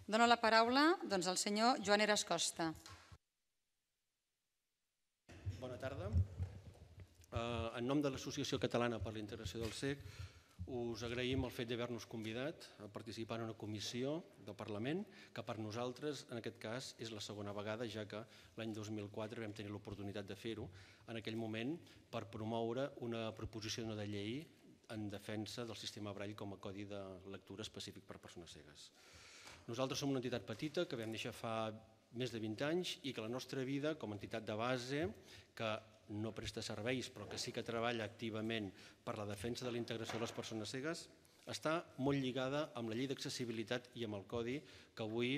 Dono la paraula al senyor Joan Eras Costa. Bona tarda. En nom de l'Associació Catalana per la Integració del CEC, us agraïm el fet d'haver-nos convidat a participar en una comissió del Parlament que per nosaltres, en aquest cas, és la segona vegada, ja que l'any 2004 vam tenir l'oportunitat de fer-ho, en aquell moment per promoure una proposició de llei en defensa del sistema Braille com a codi de lectura específic per persones cegues. Nosaltres som una entitat petita que vam néixer fa més de 20 anys i que la nostra vida com a entitat de base, que no presta serveis però que sí que treballa activament per la defensa de la integració de les persones cegues, està molt lligada amb la llei d'accessibilitat i amb el codi que avui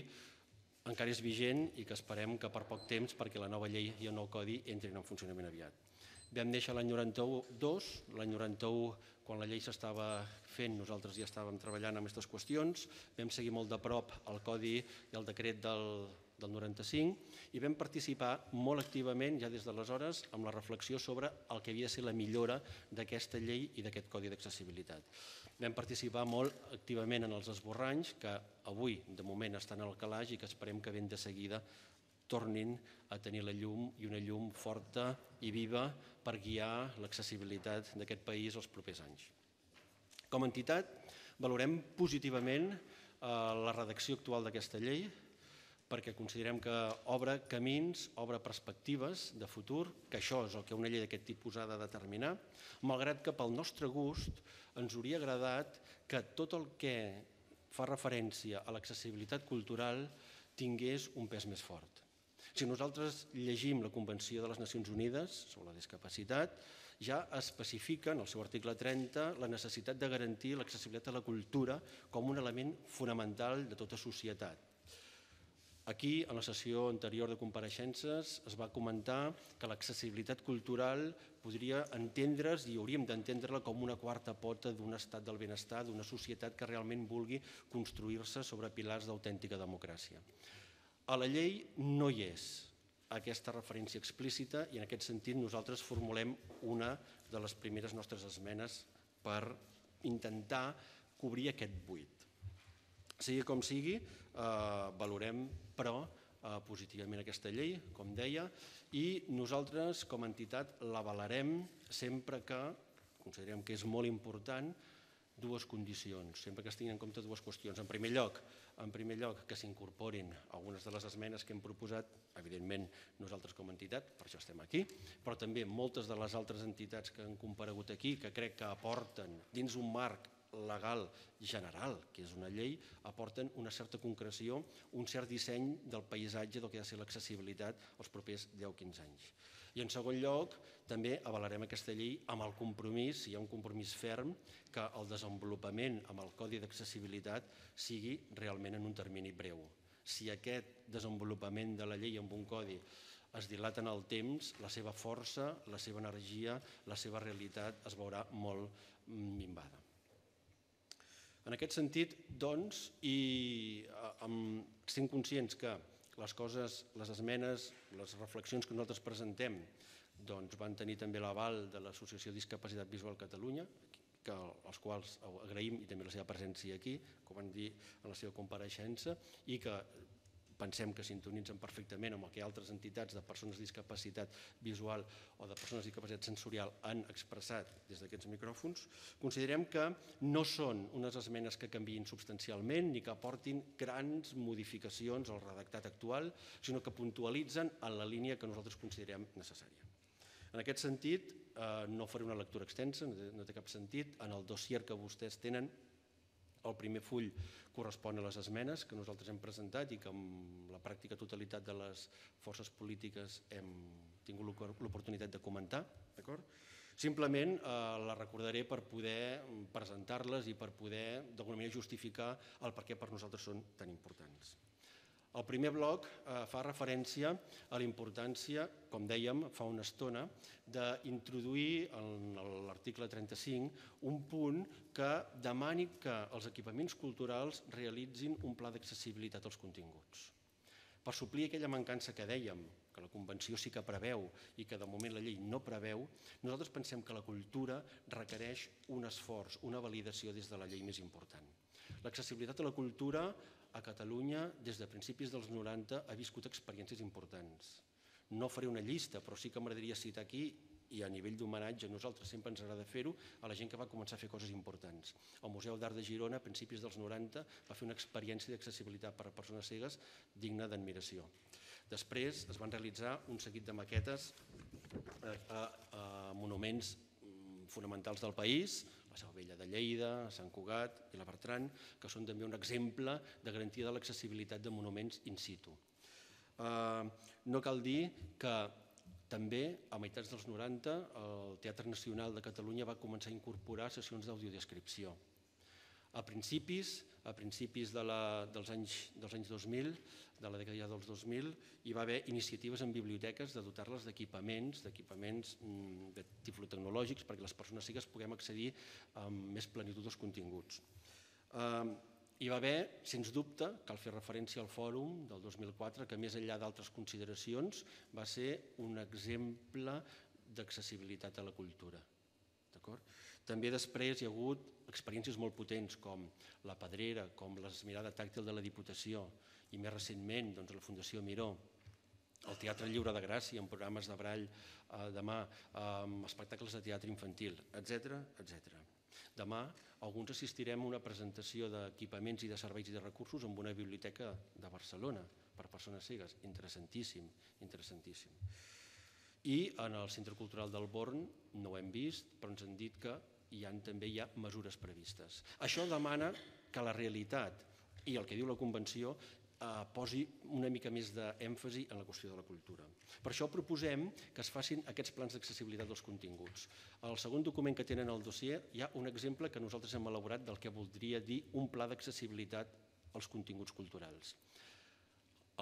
encara és vigent i que esperem que per poc temps, perquè la nova llei i el nou codi entrin en funcionament aviat. Vam néixer l'any 92, l'any 91, quan la llei s'estava fent, nosaltres ja estàvem treballant en aquestes qüestions, vam seguir molt de prop el codi i el decret del 95 i vam participar molt activament ja des d'aleshores amb la reflexió sobre el que havia de ser la millora d'aquesta llei i d'aquest codi d'accessibilitat. Vam participar molt activament en els esborranys que avui de moment estan al calaix i que esperem que ben de seguida tornin a tenir la llum i una llum forta i viva per guiar l'accessibilitat d'aquest país els propers anys. Com a entitat, valorem positivament la redacció actual d'aquesta llei perquè considerem que obre camins, obre perspectives de futur, que això és el que una llei d'aquest tipus ha de determinar, malgrat que pel nostre gust ens hauria agradat que tot el que fa referència a l'accessibilitat cultural tingués un pes més fort. Si nosaltres llegim la Convenció de les Nacions Unides sobre la discapacitat, ja especifica en el seu article 30 la necessitat de garantir l'accessibilitat a la cultura com un element fonamental de tota societat. Aquí, en la sessió anterior de compareixences, es va comentar que l'accessibilitat cultural podria entendre's i hauríem d'entendre-la com una quarta pota d'un estat del benestar, d'una societat que realment vulgui construir-se sobre pilars d'autèntica democràcia. A la llei no hi és aquesta referència explícita i en aquest sentit nosaltres formulem una de les primeres nostres esmenes per intentar cobrir aquest buit. Sigui com sigui, valorem però positivament aquesta llei, com deia, i nosaltres com a entitat l'avalarem sempre que considerem que és molt important dues condicions, sempre que es tinguin en compte dues qüestions. En primer lloc, que s'incorporin algunes de les esmenes que hem proposat, evidentment nosaltres com a entitat, per això estem aquí, però també moltes de les altres entitats que han comparegut aquí, que crec que aporten dins un marc legal general, que és una llei, aporten una certa concreció, un cert disseny del paisatge del que ha de ser l'accessibilitat els propers 10-15 anys. I en segon lloc, també avalarem aquesta llei amb el compromís, si hi ha un compromís ferm, que el desenvolupament amb el codi d'accessibilitat sigui realment en un termini breu. Si aquest desenvolupament de la llei amb un codi es dilata en el temps, la seva força, la seva energia, la seva realitat es veurà molt minvada. En aquest sentit, doncs, i sent conscients que les coses, les esmenes, les reflexions que nosaltres presentem van tenir també l'aval de l'Associació Discapacitat Visual Catalunya, als quals agraïm i també la seva presència aquí, com van dir en la seva compareixença, i que pensem que sintonitzen perfectament amb el que altres entitats de persones amb discapacitat visual o de persones amb discapacitat sensorial han expressat des d'aquests micròfons, considerem que no són unes esmenes que canviïn substancialment ni que aportin grans modificacions al redactat actual, sinó que puntualitzen en la línia que nosaltres considerem necessària. En aquest sentit, no faré una lectura extensa, no té cap sentit. En el dossier que vostès tenen, el primer full correspon a les esmenes que nosaltres hem presentat i que amb la pràctica totalitat de les forces polítiques hem tingut l'oportunitat de comentar. Simplement la recordaré per poder presentar-les i per poder d'alguna manera justificar el per què per nosaltres són tan importants. El primer bloc fa referència a la importància, com dèiem fa una estona, d'introduir en l'article 35 un punt que demani que els equipaments culturals realitzin un pla d'accessibilitat als continguts. Per suplir aquella mancança que dèiem, que la Convenció sí que preveu i que de moment la llei no preveu, nosaltres pensem que la cultura requereix un esforç, una validació des de la llei més important. L'accessibilitat a la cultura a Catalunya, des de principis dels 90, ha viscut experiències importants. No faré una llista, però sí que m'agradaria citar aquí, i a nivell d'homenatge, a nosaltres sempre ens agrada fer-ho, a la gent que va començar a fer coses importants. El Museu d'Art de Girona, a principis dels 90, va fer una experiència d'accessibilitat per a persones cegues digna d'admiració. Després es van realitzar un seguit de maquetes a monuments fonamentals del país, la Seu Vella de Lleida, Sant Cugat i la Bertran, que són també un exemple de garantia de l'accessibilitat de monuments in situ. No cal dir que també, a meitats dels 90, el Teatre Nacional de Catalunya va començar a incorporar sessions d'audiodescripció. A principis dels anys 2000, de la dècada dels 2000, hi va haver iniciatives en biblioteques de dotar-les d'equipaments tiflotecnològics perquè les persones cegues puguem accedir amb més plenitud als continguts. Hi va haver, sens dubte, cal fer referència al fòrum del 2004, que més enllà d'altres consideracions va ser un exemple d'accessibilitat a la cultura. També després hi ha hagut experiències molt potents com la Pedrera, com l'Esmirada Tàctil de la Diputació i més recentment la Fundació Miró, el Teatre Lliure de Gràcia amb programes de Brall demà, amb espectacles de teatre infantil, etc. Demà alguns assistirem a una presentació d'equipaments i de serveis i de recursos en una biblioteca de Barcelona per persones cegues. Interessantíssim, interessantíssim. I en el Centre Cultural del Born no ho hem vist, però ens han dit que també hi ha mesures previstes. Això demana que la realitat i el que diu la Convenció posi una mica més d'èmfasi en la qüestió de la cultura. Per això proposem que es facin aquests plans d'accessibilitat dels continguts. Al segon document que tenen al dossier hi ha un exemple que nosaltres hem elaborat del que voldria dir un pla d'accessibilitat als continguts culturals.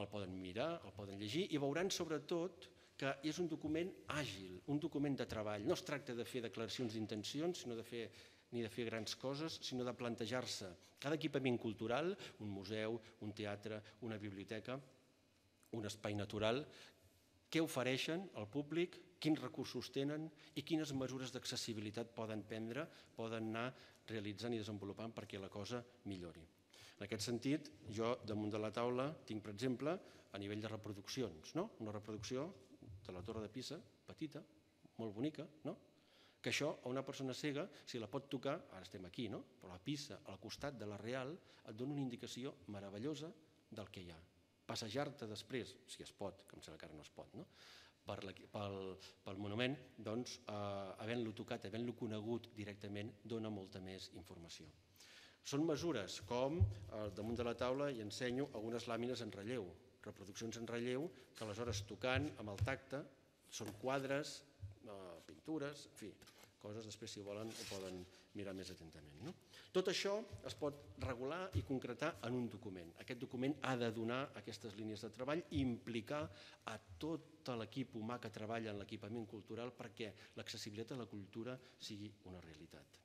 El poden mirar, el poden llegir i veuran sobretot que és un document àgil, un document de treball. No es tracta de fer declaracions d'intencions, ni de fer grans coses, sinó de plantejar-se cada equipament cultural, un museu, un teatre, una biblioteca, un espai natural, què ofereixen al públic, quins recursos tenen i quines mesures d'accessibilitat poden prendre, poden anar realitzant i desenvolupant perquè la cosa millori. En aquest sentit, jo damunt de la taula tinc, per exemple, a nivell de reproduccions, una reproducció de la Torre de Pisa, petita, molt bonica, que això a una persona cega, si la pot tocar, ara estem aquí, però la Pisa al costat de la Real et dona una indicació meravellosa del que hi ha. Passejar-te després, si es pot, que em sembla que ara no es pot, pel monument, doncs, havent-lo tocat, havent-lo conegut directament, dona molta més informació. Són mesures com, damunt de la taula, hi ensenyo algunes làmines en relleu, reproduccions en relleu, que aleshores tocant amb el tacte, són quadres, pintures, en fi, coses després si volen ho poden mirar més atentament. Tot això es pot regular i concretar en un document. Aquest document ha de donar aquestes línies de treball i implicar a tot l'equip humà que treballa en l'equipament cultural perquè l'accessibilitat a la cultura sigui una realitat.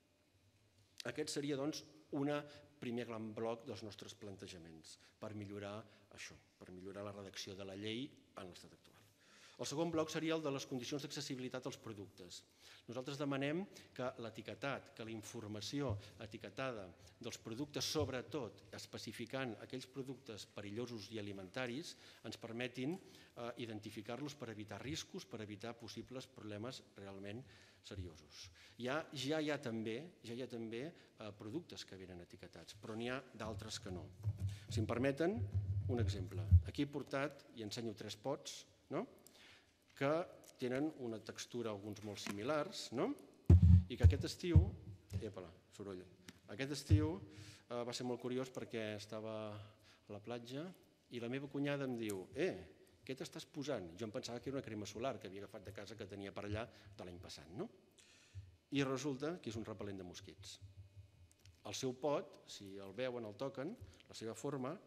Aquest seria, doncs, un primer gran bloc dels nostres plantejaments per millorar això, per millorar la redacció de la llei en l'estat actual. El segon bloc seria el de les condicions d'accessibilitat als productes. Nosaltres demanem que l'etiquetat, que la informació etiquetada dels productes, sobretot especificant aquells productes perillosos i alimentaris, ens permetin identificar-los per evitar riscos, per evitar possibles problemes realment seriosos. Ja hi ha també productes que venen etiquetats, però n'hi ha d'altres que no. Si em permeten, un exemple. Aquí he portat i ensenyo 3 pots, que tenen una textura alguns molt similars, i que aquest estiu, va ser molt curiós perquè estava a la platja i la meva cunyada em diu: què t'estàs posant? Jo em pensava que era una crema solar que havia agafat de casa que tenia per allà de l'any passat, i resulta que és un repel·lent de mosquits. El seu pot, si el veuen, el toquen, la seva forma,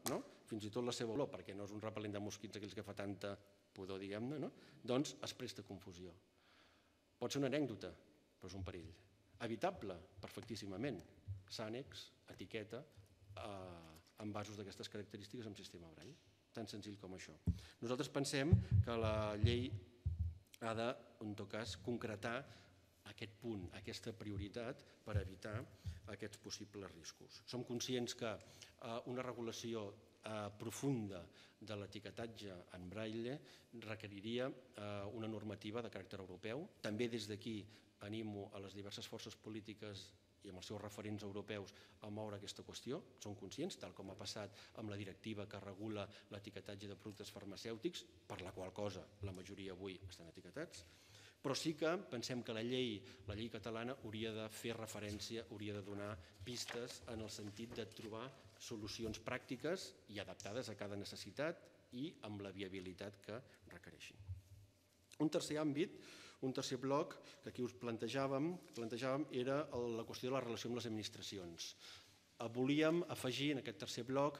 fins i tot la seva olor, perquè no és un repel·lent de mosquits aquells que fa tanta pudor, diguem-ne, doncs es presta a confusió. Pot ser una anècdota, però és un perill. Evitable, perfectíssimament. Sànex, etiqueta, envasos d'aquestes característiques amb sistema Braille. Tan senzill com això. Nosaltres pensem que la llei ha de, en tot cas, concretar aquest punt, aquesta prioritat per evitar aquests possibles riscos. Som conscients que una regulació profunda de l'etiquetatge en braille requeriria una normativa de caràcter europeu. També des d'aquí animo a les diverses forces polítiques i amb els seus referents europeus a moure aquesta qüestió. Som conscients, tal com ha passat amb la directiva que regula l'etiquetatge de productes farmacèutics, per la qual cosa la majoria avui estan etiquetats, però sí que pensem que la llei catalana hauria de fer referència, hauria de donar pistes en el sentit de trobar solucions pràctiques i adaptades a cada necessitat i amb la viabilitat que requereixin. Un tercer àmbit, un tercer bloc que aquí us plantejàvem era la qüestió de la relació amb les administracions. Volíem afegir en aquest tercer bloc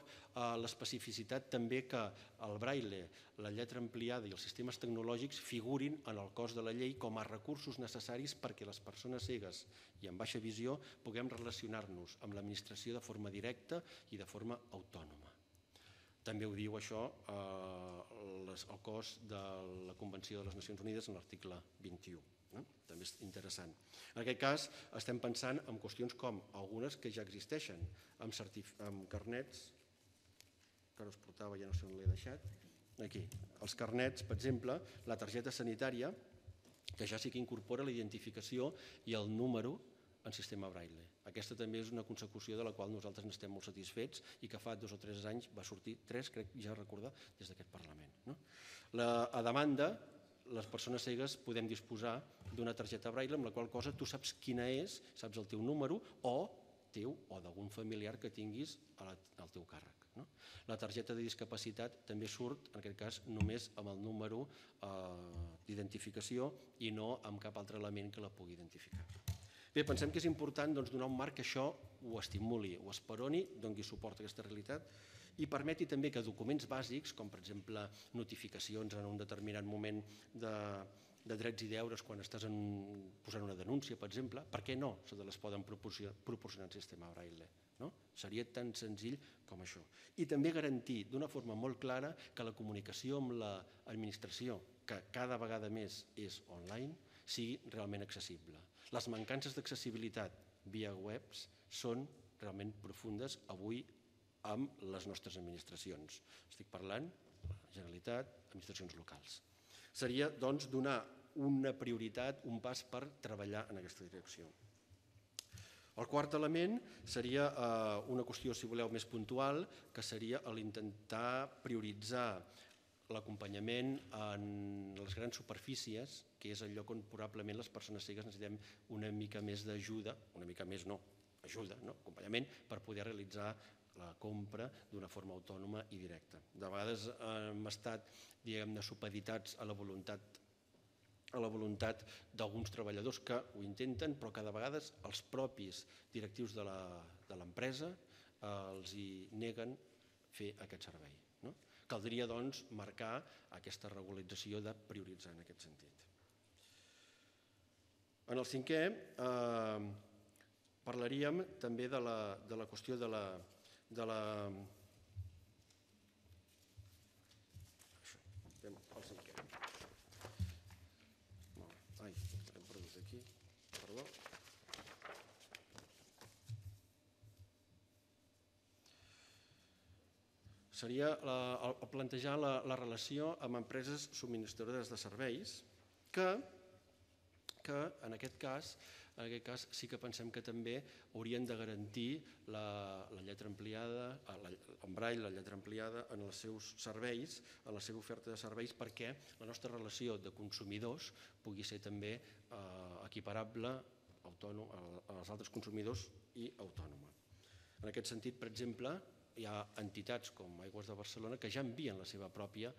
l'especificitat també que el braille, la lletra ampliada i els sistemes tecnològics figurin en el cos de la llei com a recursos necessaris perquè les persones cegues i amb baixa visió puguem relacionar-nos amb l'administració de forma directa i de forma autònoma. També ho diu això el cos de la Convenció de les Nacions Unides en l'article 21. També és interessant. En aquest cas estem pensant en qüestions com algunes que ja existeixen, amb carnets, que ara us portava, ja no sé on l'he deixat, aquí, els carnets, per exemple, la targeta sanitària, que ja sí que incorpora la identificació i el número en sistema braille. Aquesta també és una consecució de la qual nosaltres n'estem molt satisfets i que fa 2 o 3 anys va sortir, 3 crec ja recordar, des d'aquest Parlament. A demanda, les persones cegues podem disposar d'una targeta braille amb la qual cosa tu saps quina és, saps el teu número o teu o d'algun familiar que tinguis al teu càrrec. La targeta de discapacitat també surt, en aquest cas, només amb el número d'identificació i no amb cap altre element que la pugui identificar. Bé, pensem que és important donar un marc que això ho estimuli, ho esperoni, doni suport a aquesta realitat i permeti també que documents bàsics, com per exemple notificacions en un determinat moment de drets i deures quan estàs posant una denúncia, per exemple, per què no se les poden proporcionar en sistema braille? Seria tan senzill com això. I també garantir d'una forma molt clara que la comunicació amb l'administració, que cada vegada més és online, sigui realment accessible. Les mancances d'accessibilitat via webs són realment profundes avui amb les nostres administracions. Estic parlant de la Generalitat, administracions locals. Seria, doncs, donar una prioritat, un pas per treballar en aquesta direcció. El quart element seria una qüestió, si voleu, més puntual, que seria l'intentar prioritzar l'acompanyament en les grans superfícies, que és el lloc on probablement les persones cegues necessitem una mica més d'ajuda, una mica més no, ajuda, acompanyament, per poder realitzar la compra d'una forma autònoma i directa. De vegades hem estat, diguem-ne, supeditats a la voluntat d'alguns treballadors que ho intenten, però cada vegada els propis directius de l'empresa els hi neguen fer aquest servei. Caldria, doncs, marcar aquesta regularització de prioritzar en aquest sentit. En el cinquè, parlaríem també de la qüestió de la... El cinquè. Ai, l'hem perdut aquí, perdó. Seria plantejar la relació amb empreses subministradores de serveis que en aquest cas sí que pensem que també haurien de garantir la lletra ampliada, en braille, la lletra ampliada en els seus serveis, en la seva oferta de serveis, perquè la nostra relació de consumidors pugui ser també equiparable als altres consumidors i autònoma. En aquest sentit, per exemple, hi ha entitats com Aigües de Barcelona que ja envien la seva pròpia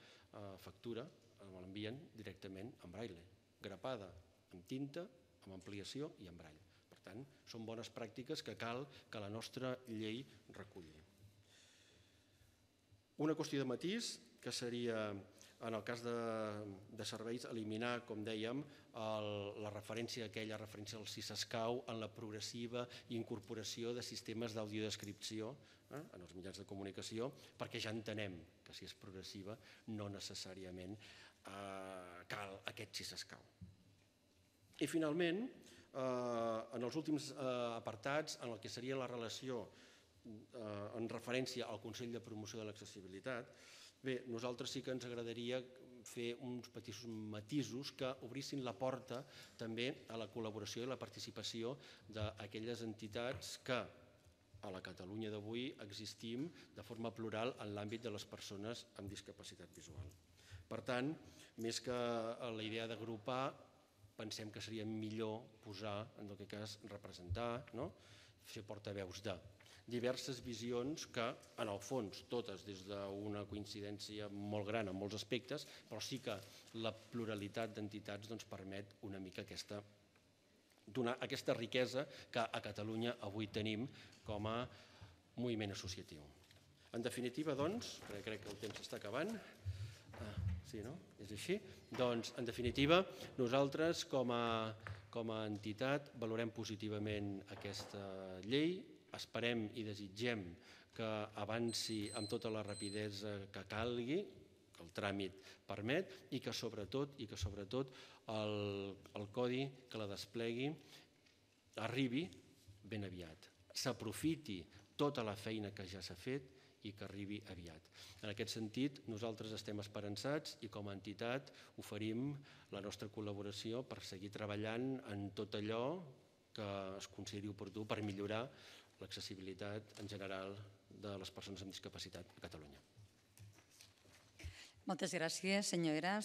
factura, l'envien directament en braille, grapada amb tinta, amb ampliació i en braille. Per tant, són bones pràctiques que cal que la nostra llei reculli. Una qüestió de matís, que seria, en el cas de serveis, eliminar, com dèiem, la referència al CISESCAU en la progressiva incorporació de sistemes d'audiodescripció en els mitjans de comunicació, perquè ja entenem que si és progressiva no necessàriament cal aquest CISESCAU. I finalment, en els últims apartats, en el que seria la relació en referència al Consell de Promoció de l'Accessibilitat, bé, nosaltres sí que ens agradaria fer uns petits matisos que obrissin la porta també a la col·laboració i la participació d'aquelles entitats que a la Catalunya d'avui existim de forma plural en l'àmbit de les persones amb discapacitat visual. Per tant, més que la idea d'agrupar, pensem que seria millor posar, en aquest cas, representar, fer portaveus de diverses visions que, en el fons, totes des d'una coincidència molt gran en molts aspectes, però sí que la pluralitat d'entitats permet una mica donar aquesta riquesa que a Catalunya avui tenim com a moviment associatiu. En definitiva, doncs, crec que el temps s'està acabant, sí, no? És així? Doncs, en definitiva, nosaltres com a entitat valorem positivament aquesta llei, esperem i desitgem que avanci amb tota la rapidesa que calgui, que el tràmit permet, i que sobretot el codi que la desplegui arribi ben aviat, s'aprofiti tota la feina que ja s'ha fet i que arribi aviat. En aquest sentit, nosaltres estem esperançats i com a entitat oferim la nostra col·laboració per seguir treballant en tot allò que es consideri oportú per millorar l'accessibilitat en general de les persones amb discapacitat a Catalunya. Moltes gràcies, senyor Eras.